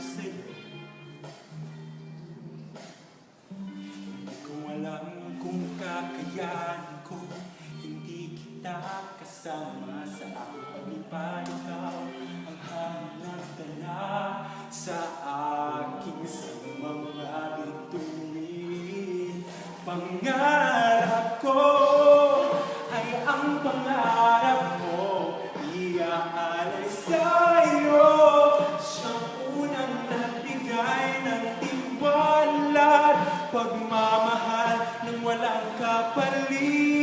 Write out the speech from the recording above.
sa'yo. Hindi ko alam kung kakayanin ko, hindi kita kasama sa aking paglipad. Ikaw ang hanap-tala sa aking mga bituin. Pangarap ko ay ang pangarap mo, iaalay sa'yo. Siyang unang nagbigay ng tiwala at pagmamahal ng walang kapalit.